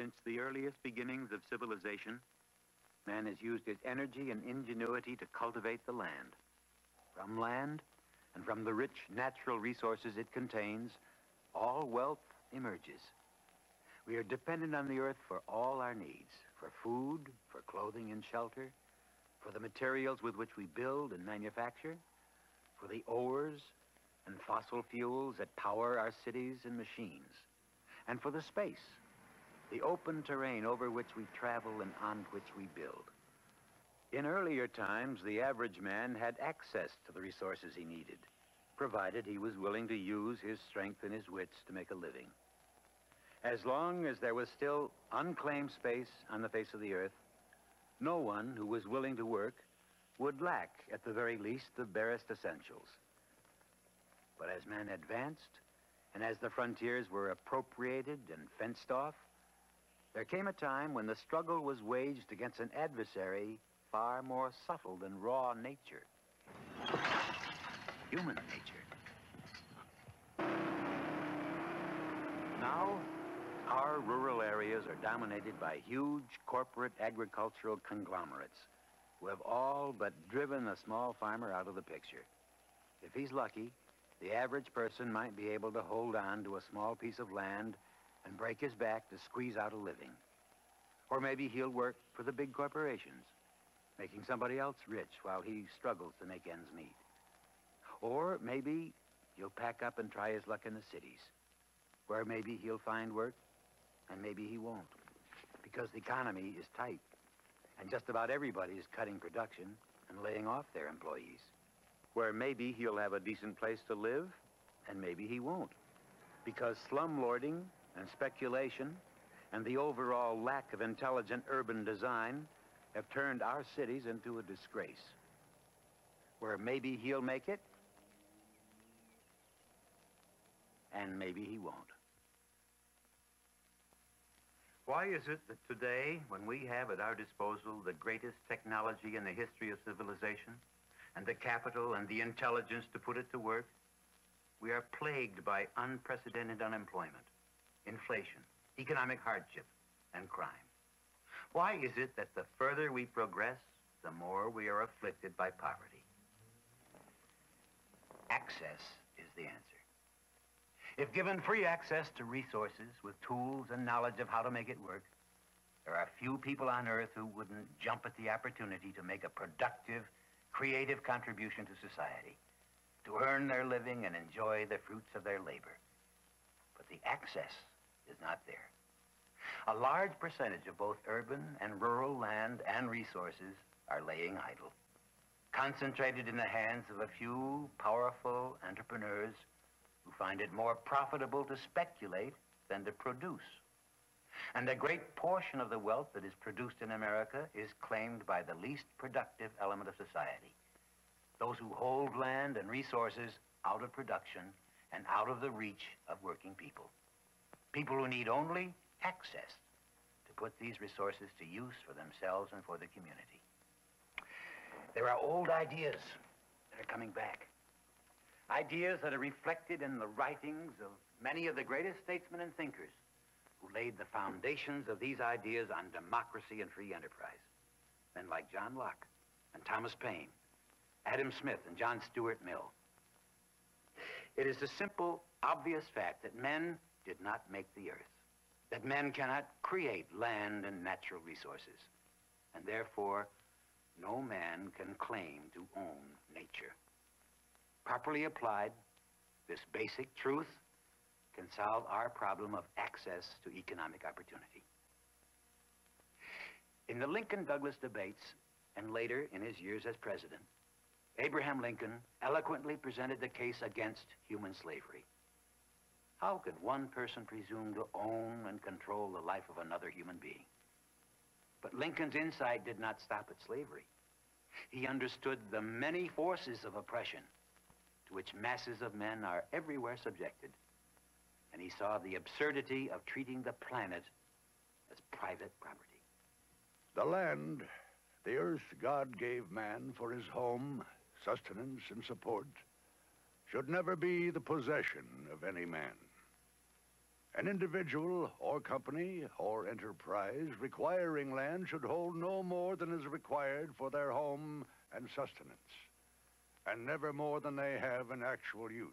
Since the earliest beginnings of civilization, man has used his energy and ingenuity to cultivate the land. From land and from the rich natural resources it contains, all wealth emerges. We are dependent on the earth for all our needs, for food, for clothing and shelter, for the materials with which we build and manufacture, for the ores and fossil fuels that power our cities and machines, and for the space, the open terrain over which we travel and on which we build. In earlier times, the average man had access to the resources he needed, provided he was willing to use his strength and his wits to make a living. As long as there was still unclaimed space on the face of the earth, no one who was willing to work would lack, at the very least, the barest essentials. But as man advanced, and as the frontiers were appropriated and fenced off, there came a time when the struggle was waged against an adversary far more subtle than raw nature. Human nature. Now, our rural areas are dominated by huge corporate agricultural conglomerates who have all but driven the small farmer out of the picture. If he's lucky, the average person might be able to hold on to a small piece of land and break his back to squeeze out a living. Or maybe he'll work for the big corporations, making somebody else rich while he struggles to make ends meet. Or maybe he'll pack up and try his luck in the cities, where maybe he'll find work and maybe he won't, because the economy is tight and just about everybody is cutting production and laying off their employees. Where maybe he'll have a decent place to live and maybe he won't, because slumlording and speculation and the overall lack of intelligent urban design have turned our cities into a disgrace. Where maybe he'll make it, and maybe he won't. Why is it that today, when we have at our disposal the greatest technology in the history of civilization, and the capital and the intelligence to put it to work, we are plagued by unprecedented unemployment, inflation, economic hardship, and crime? Why is it that the further we progress, the more we are afflicted by poverty? Access is the answer. If given free access to resources with tools and knowledge of how to make it work, there are few people on earth who wouldn't jump at the opportunity to make a productive, creative contribution to society, to earn their living and enjoy the fruits of their labor. But the access is not there. A large percentage of both urban and rural land and resources are laying idle, concentrated in the hands of a few powerful entrepreneurs who find it more profitable to speculate than to produce. And a great portion of the wealth that is produced in America is claimed by the least productive element of society, those who hold land and resources out of production and out of the reach of working people. People who need only access to put these resources to use for themselves and for the community. There are old ideas that are coming back. Ideas that are reflected in the writings of many of the greatest statesmen and thinkers who laid the foundations of these ideas on democracy and free enterprise. Men like John Locke and Thomas Paine, Adam Smith and John Stuart Mill. It is a simple, obvious fact that men did not make the earth, that men cannot create land and natural resources, and therefore no man can claim to own nature. Properly applied, this basic truth can solve our problem of access to economic opportunity. In the Lincoln-Douglas debates, and later in his years as president, Abraham Lincoln eloquently presented the case against human slavery. How could one person presume to own and control the life of another human being? But Lincoln's insight did not stop at slavery. He understood the many forces of oppression to which masses of men are everywhere subjected, and he saw the absurdity of treating the planet as private property. The land, the earth God gave man for his home, sustenance, and support, should never be the possession of any man. An individual or company or enterprise requiring land should hold no more than is required for their home and sustenance, and never more than they have in actual use.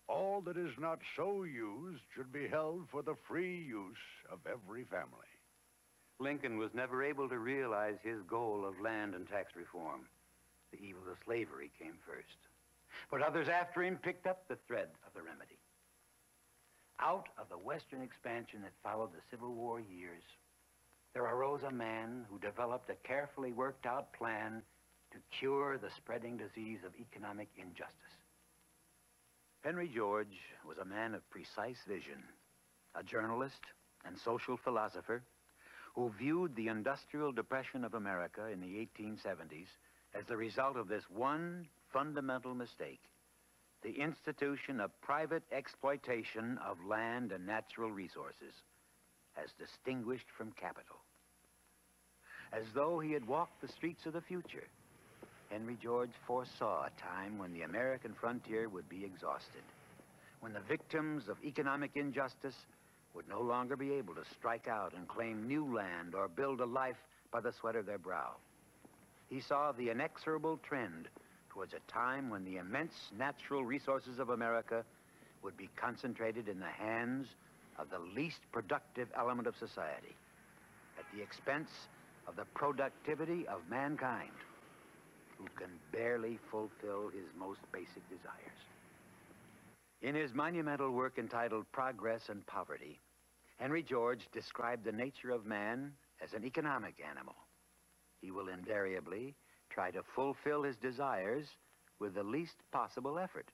All that is not so used should be held for the free use of every family. Lincoln was never able to realize his goal of land and tax reform. The evil of slavery came first. But others after him picked up the thread of the remedy. Out of the Western expansion that followed the Civil War years, there arose a man who developed a carefully worked out plan to cure the spreading disease of economic injustice. Henry George was a man of precise vision, a journalist and social philosopher who viewed the industrial depression of America in the 1870s as the result of this one fundamental mistake: the institution of private exploitation of land and natural resources as distinguished from capital. As though he had walked the streets of the future, Henry George foresaw a time when the American frontier would be exhausted, when the victims of economic injustice would no longer be able to strike out and claim new land or build a life by the sweat of their brow. He saw the inexorable trend towards a time when the immense natural resources of America would be concentrated in the hands of the least productive element of society, at the expense of the productivity of mankind, who can barely fulfill his most basic desires. In his monumental work entitled Progress and Poverty, Henry George described the nature of man as an economic animal. He will invariably try to fulfill his desires with the least possible effort.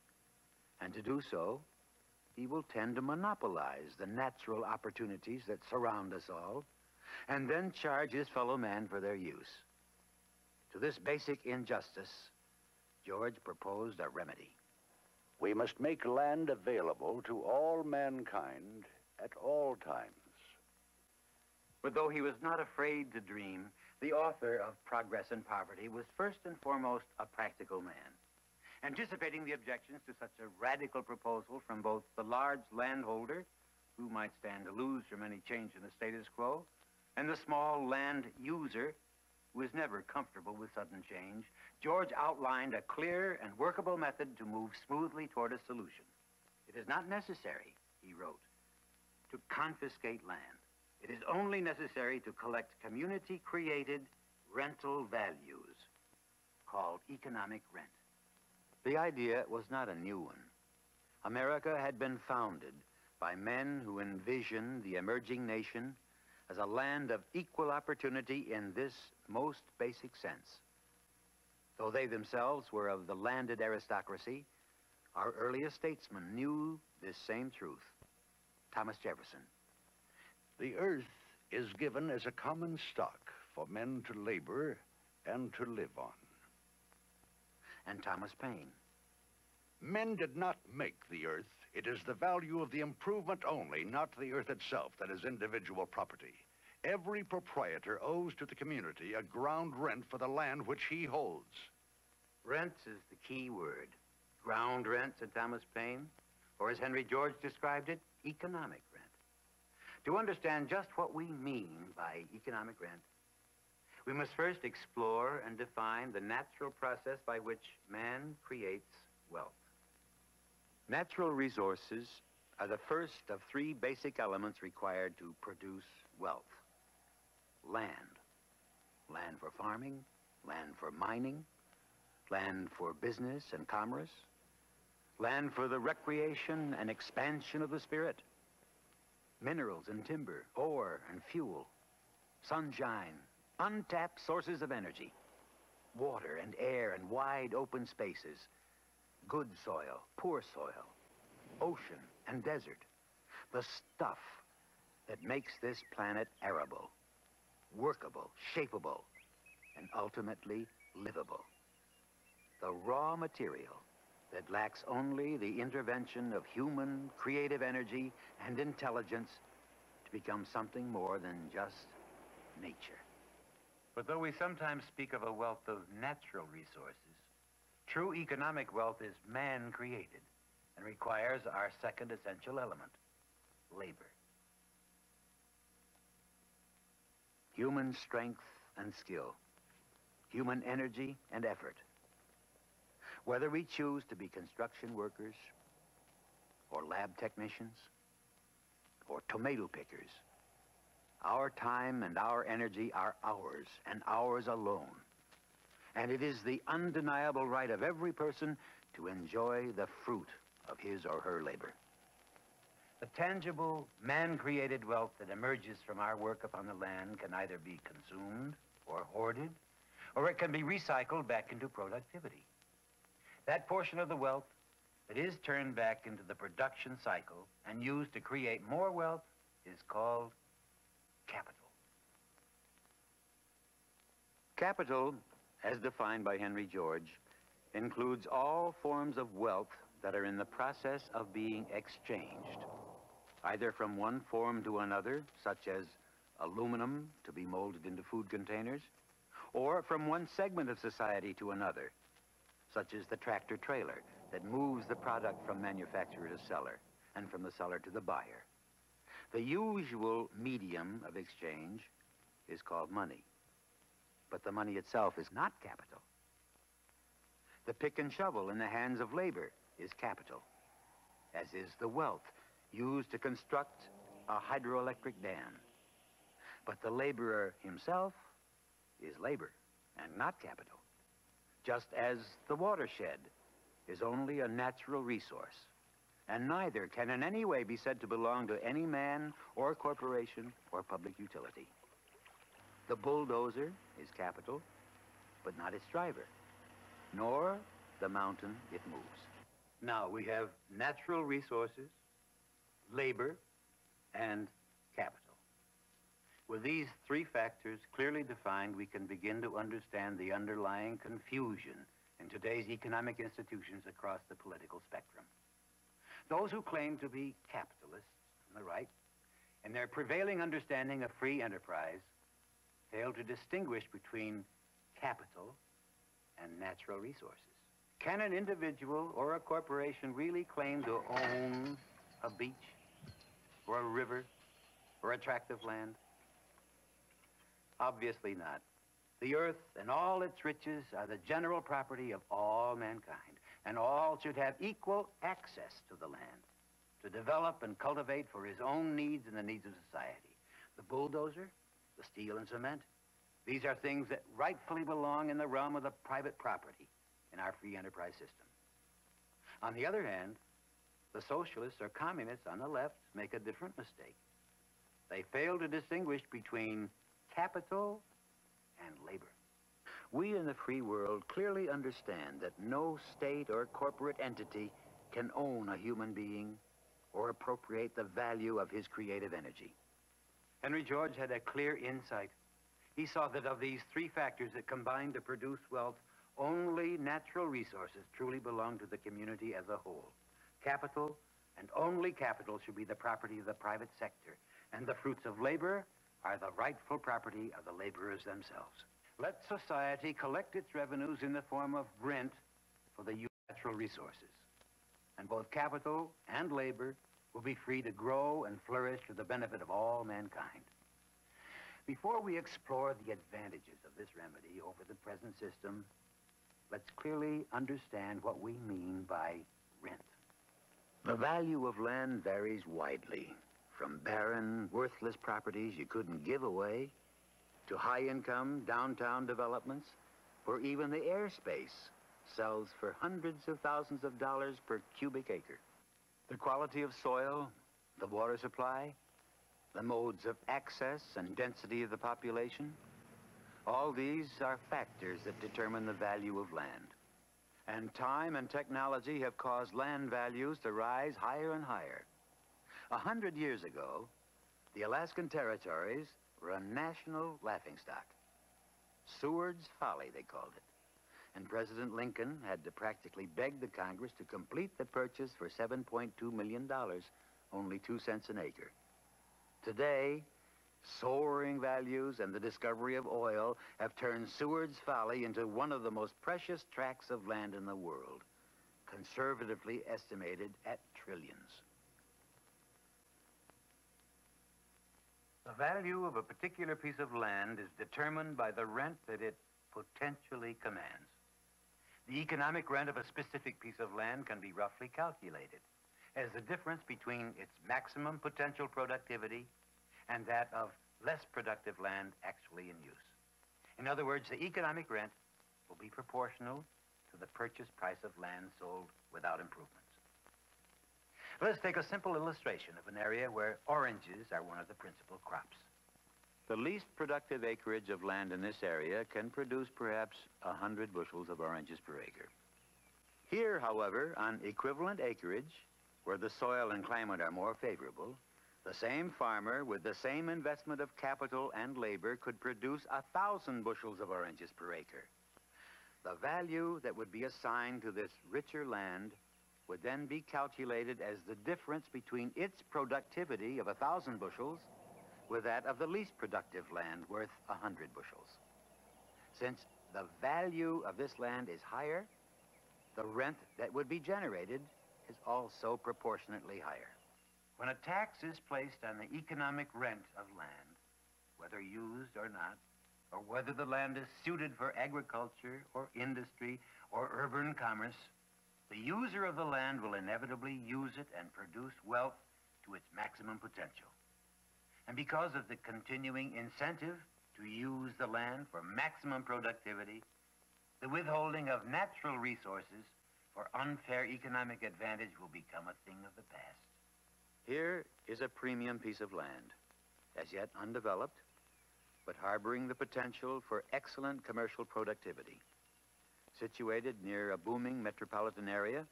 And to do so, he will tend to monopolize the natural opportunities that surround us all, and then charge his fellow man for their use. To this basic injustice, George proposed a remedy. We must make land available to all mankind at all times. But though he was not afraid to dream, the author of Progress and Poverty was first and foremost a practical man. Anticipating the objections to such a radical proposal from both the large landholder, who might stand to lose from any change in the status quo, and the small land user, who is never comfortable with sudden change, George outlined a clear and workable method to move smoothly toward a solution. It is not necessary, he wrote, to confiscate land. It is only necessary to collect community-created rental values, called economic rent. The idea was not a new one. America had been founded by men who envisioned the emerging nation as a land of equal opportunity in this most basic sense. Though they themselves were of the landed aristocracy, our earliest statesmen knew this same truth. Thomas Jefferson. The earth is given as a common stock for men to labor and to live on. And Thomas Paine. Men did not make the earth. It is the value of the improvement only, not the earth itself, that is individual property. Every proprietor owes to the community a ground rent for the land which he holds. Rent is the key word. Ground rent, said Thomas Paine, or as Henry George described it, economic rent. To understand just what we mean by economic rent, we must first explore and define the natural process by which man creates wealth. Natural resources are the first of three basic elements required to produce wealth. Land. Land for farming, land for mining, land for business and commerce, land for the recreation and expansion of the spirit, minerals and timber, ore and fuel, sunshine, untapped sources of energy, water and air and wide open spaces, good soil, poor soil, ocean and desert, the stuff that makes this planet arable, workable, shapeable, and ultimately livable. The raw material that lacks only the intervention of human creative energy and intelligence to become something more than just nature. But though we sometimes speak of a wealth of natural resources, true economic wealth is man-created and requires our second essential element, labor. Human strength and skill, human energy and effort. Whether we choose to be construction workers, or lab technicians, or tomato pickers, our time and our energy are ours, and ours alone. And it is the undeniable right of every person to enjoy the fruit of his or her labor. The tangible, man-created wealth that emerges from our work upon the land can either be consumed or hoarded, or it can be recycled back into productivity. That portion of the wealth that is turned back into the production cycle and used to create more wealth is called capital. Capital, as defined by Henry George, includes all forms of wealth that are in the process of being exchanged, either from one form to another, such as aluminum to be molded into food containers, or from one segment of society to another, such as the tractor-trailer that moves the product from manufacturer to seller, and from the seller to the buyer. The usual medium of exchange is called money, but the money itself is not capital. The pick and shovel in the hands of labor is capital, as is the wealth used to construct a hydroelectric dam. But the laborer himself is labor and not capital, just as the watershed is only a natural resource, and neither can in any way be said to belong to any man or corporation or public utility. The bulldozer is capital, but not its driver, nor the mountain it moves. Now we have natural resources, labor, and capital. With these three factors clearly defined, we can begin to understand the underlying confusion in today's economic institutions across the political spectrum. Those who claim to be capitalists on the right, in their prevailing understanding of free enterprise, fail to distinguish between capital and natural resources. Can an individual or a corporation really claim to own a beach, or a river, or a tract of land? Obviously not. The earth and all its riches are the general property of all mankind, and all should have equal access to the land to develop and cultivate for his own needs and the needs of society. The bulldozer, the steel and cement, these are things that rightfully belong in the realm of the private property in our free enterprise system. On the other hand, the socialists or communists on the left make a different mistake. They fail to distinguish between capital and labor. We in the free world clearly understand that no state or corporate entity can own a human being or appropriate the value of his creative energy. Henry George had a clear insight. He saw that of these three factors that combine to produce wealth, only natural resources truly belong to the community as a whole. Capital, and only capital, should be the property of the private sector, and the fruits of labor are the rightful property of the laborers themselves. Let society collect its revenues in the form of rent for the natural resources, and both capital and labor will be free to grow and flourish for the benefit of all mankind. Before we explore the advantages of this remedy over the present system, let's clearly understand what we mean by rent. The value of land varies widely, from barren, worthless properties you couldn't give away, to high-income downtown developments, where even the airspace sells for hundreds of thousands of dollars per cubic acre. The quality of soil, the water supply, the modes of access and density of the population, all these are factors that determine the value of land. And time and technology have caused land values to rise higher and higher. 100 years ago, the Alaskan territories were a national laughingstock. Seward's folly, they called it. And President Lincoln had to practically beg the Congress to complete the purchase for $7.2 million, only 2 cents an acre. Today, soaring values and the discovery of oil have turned Seward's folly into one of the most precious tracts of land in the world, conservatively estimated at trillions. The value of a particular piece of land is determined by the rent that it potentially commands. The economic rent of a specific piece of land can be roughly calculated as the difference between its maximum potential productivity and that of less productive land actually in use. In other words, the economic rent will be proportional to the purchase price of land sold without improvements. Let's take a simple illustration of an area where oranges are one of the principal crops. The least productive acreage of land in this area can produce perhaps 100 bushels of oranges per acre. Here, however, on equivalent acreage, where the soil and climate are more favorable, the same farmer with the same investment of capital and labor could produce 1,000 bushels of oranges per acre. The value that would be assigned to this richer land would then be calculated as the difference between its productivity of 1,000 bushels with that of the least productive land worth 100 bushels. Since the value of this land is higher, the rent that would be generated is also proportionately higher. When a tax is placed on the economic rent of land, whether used or not, or whether the land is suited for agriculture or industry or urban commerce, the user of the land will inevitably use it and produce wealth to its maximum potential. And because of the continuing incentive to use the land for maximum productivity, the withholding of natural resources for unfair economic advantage will become a thing of the past. Here is a premium piece of land, as yet undeveloped, but harboring the potential for excellent commercial productivity. Situated near a booming metropolitan area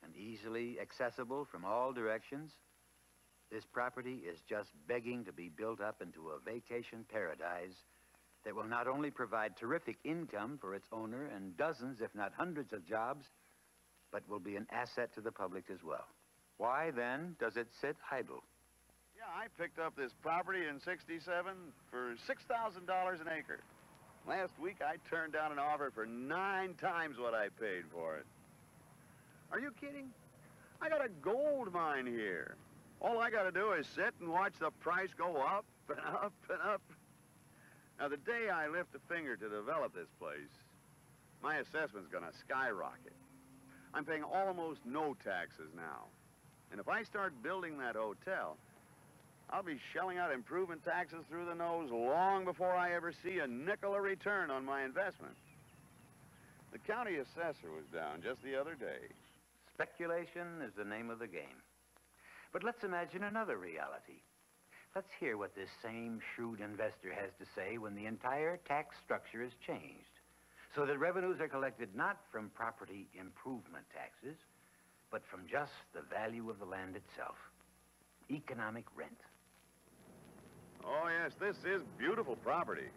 and easily accessible from all directions, this property is just begging to be built up into a vacation paradise that will not only provide terrific income for its owner and dozens, if not hundreds of jobs, but will be an asset to the public as well. Why, then, does it sit idle? Yeah, I picked up this property in '67 for $6,000 an acre. Last week, I turned down an offer for 9 times what I paid for it. Are you kidding? I got a gold mine here. All I got to do is sit and watch the price go up and up and up. Now, the day I lift a finger to develop this place, my assessment's going to skyrocket. I'm paying almost no taxes now. And if I start building that hotel, I'll be shelling out improvement taxes through the nose long before I ever see a nickel of return on my investment. The county assessor was down just the other day. Speculation is the name of the game. But let's imagine another reality. Let's hear what this same shrewd investor has to say when the entire tax structure is changed, so that revenues are collected not from property improvement taxes, but from just the value of the land itself. Economic rent. Oh, yes, this is beautiful property.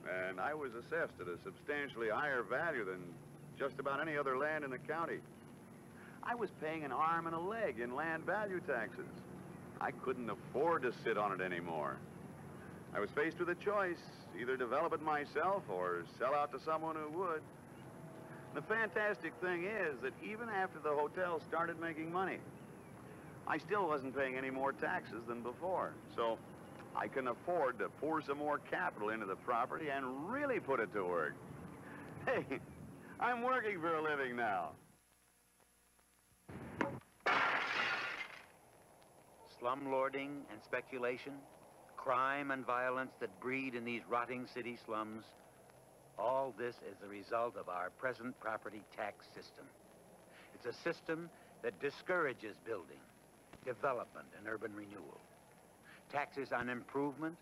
And I was assessed at a substantially higher value than just about any other land in the county. I was paying an arm and a leg in land value taxes. I couldn't afford to sit on it anymore. I was faced with a choice, either develop it myself or sell out to someone who would. The fantastic thing is that even after the hotel started making money, I still wasn't paying any more taxes than before. So I can afford to pour some more capital into the property and really put it to work. Hey, I'm working for a living now. Slumlording and speculation, crime and violence that breed in these rotting city slums, all this is the result of our present property tax system. It's a system that discourages building, development, and urban renewal. Taxes on improvement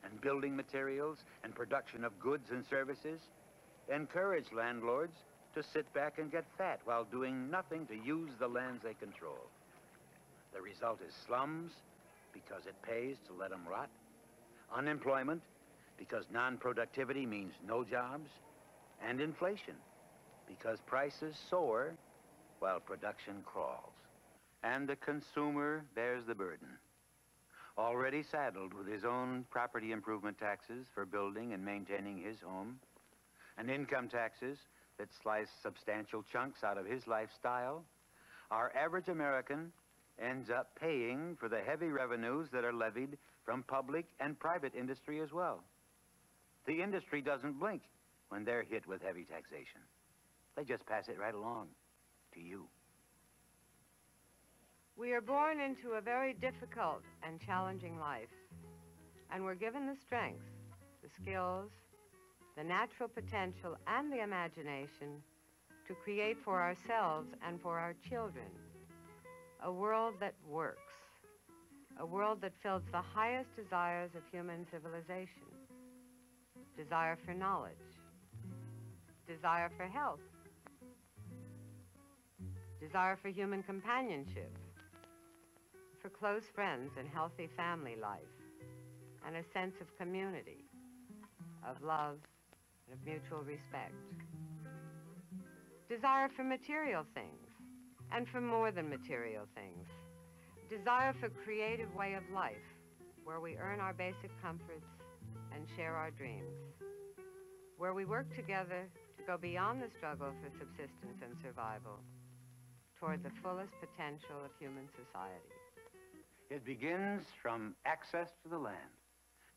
and building materials and production of goods and services encourage landlords to sit back and get fat while doing nothing to use the lands they control. The result is slums, because it pays to let them rot, unemployment, because non-productivity means no jobs, and inflation, because prices soar while production crawls. And the consumer bears the burden, already saddled with his own property improvement taxes for building and maintaining his home, and income taxes that slice substantial chunks out of his lifestyle. Our average American ends up paying for the heavy revenues that are levied from public and private industry as well. The industry doesn't blink when they're hit with heavy taxation. They just pass it right along to you. We are born into a very difficult and challenging life, and we're given the strength, the skills, the natural potential, and the imagination to create for ourselves and for our children a world that works, a world that fills the highest desires of human civilization: desire for knowledge, desire for health, desire for human companionship, for close friends and healthy family life, and a sense of community, of love, and of mutual respect. Desire for material things, and for more than material things. Desire for creative way of life, where we earn our basic comforts and share our dreams, where we work together to go beyond the struggle for subsistence and survival toward the fullest potential of human society. It begins from access to the land,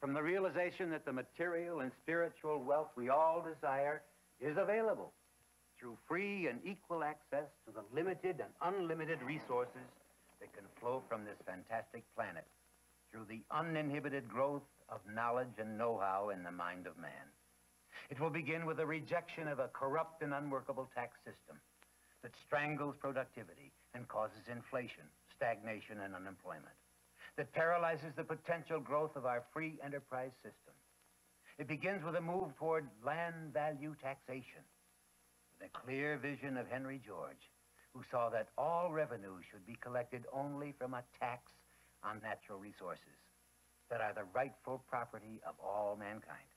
from the realization that the material and spiritual wealth we all desire is available through free and equal access to the limited and unlimited resources that can flow from this fantastic planet through the uninhibited growth of knowledge and know-how in the mind of man. It will begin with the rejection of a corrupt and unworkable tax system that strangles productivity and causes inflation, stagnation, and unemployment, that paralyzes the potential growth of our free enterprise system. It begins with a move toward land value taxation, with a clear vision of Henry George, who saw that all revenue should be collected only from a tax on natural resources that are the rightful property of all mankind.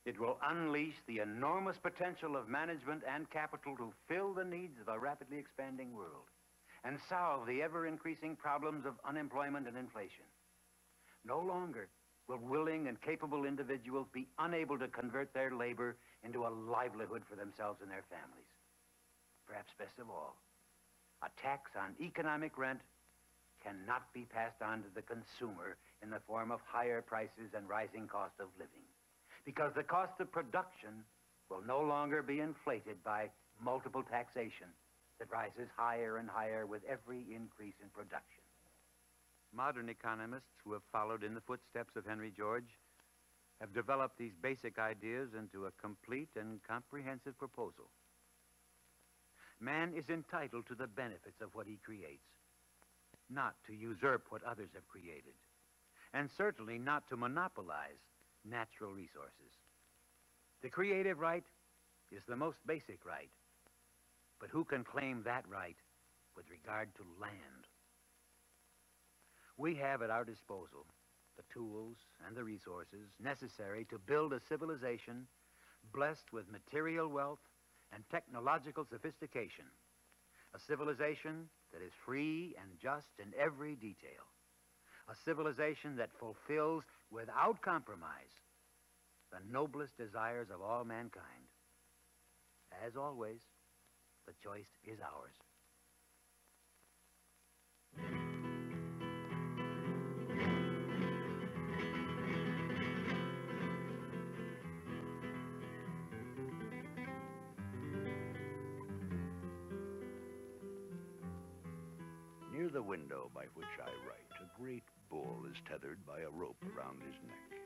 It will unleash the enormous potential of management and capital to fill the needs of a rapidly expanding world and solve the ever-increasing problems of unemployment and inflation. No longer will willing and capable individuals be unable to convert their labor into a livelihood for themselves and their families. Perhaps best of all, a tax on economic rent cannot be passed on to the consumer in the form of higher prices and rising cost of living, because the cost of production will no longer be inflated by multiple taxation that rises higher and higher with every increase in production. Modern economists who have followed in the footsteps of Henry George have developed these basic ideas into a complete and comprehensive proposal. Man is entitled to the benefits of what he creates, not to usurp what others have created, and certainly not to monopolize natural resources. The creative right is the most basic right, but who can claim that right with regard to land? We have at our disposal the tools and the resources necessary to build a civilization blessed with material wealth and technological sophistication, a civilization that is free and just in every detail, a civilization that fulfills without compromise the noblest desires of all mankind. As always, the choice is ours. Near the window by which I write, a great bull is tethered by a rope around his neck.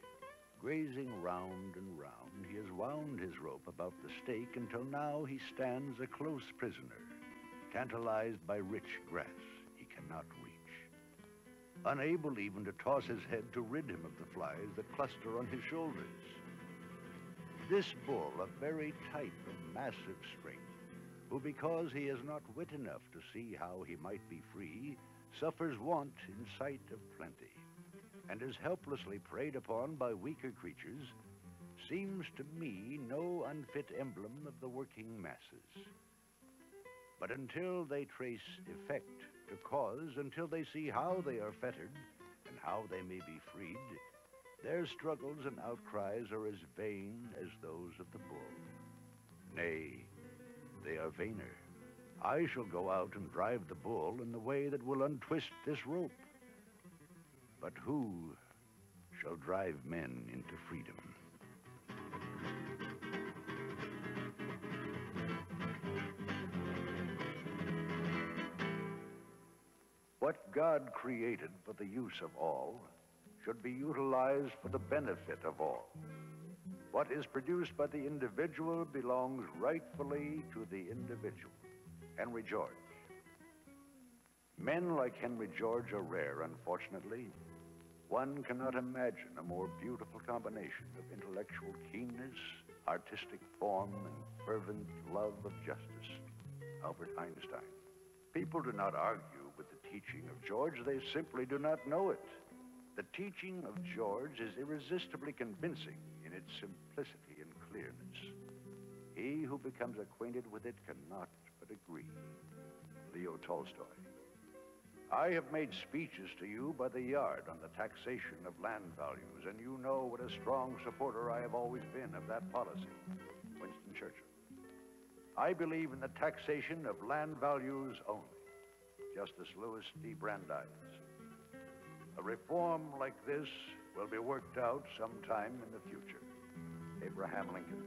Grazing round and round, he has wound his rope about the stake until now he stands a close prisoner, tantalized by rich grass he cannot reach, unable even to toss his head to rid him of the flies that cluster on his shoulders. This bull, a very type of massive strength, who, because he has not wit enough to see how he might be free, suffers want in sight of plenty, and is helplessly preyed upon by weaker creatures, seems to me no unfit emblem of the working masses. But until they trace effect to cause, until they see how they are fettered and how they may be freed, their struggles and outcries are as vain as those of the bull. Nay, they are vainer. I shall go out and drive the bull in the way that will untwist this rope. But who shall drive men into freedom. What God created for the use of all should be utilized for the benefit of all. What is produced by the individual belongs rightfully to the individual. Henry George. Men like Henry George are rare, unfortunately. One cannot imagine a more beautiful combination of intellectual keenness, artistic form, and fervent love of justice. Albert Einstein. People do not argue with the teaching of George. They simply do not know it. The teaching of George is irresistibly convincing in its simplicity and clearness. He who becomes acquainted with it cannot but agree. Leo Tolstoy. I have made speeches to you by the yard on the taxation of land values, and you know what a strong supporter I have always been of that policy. Winston Churchill. I believe in the taxation of land values only. Justice Louis D. Brandeis. A reform like this will be worked out sometime in the future. Abraham Lincoln.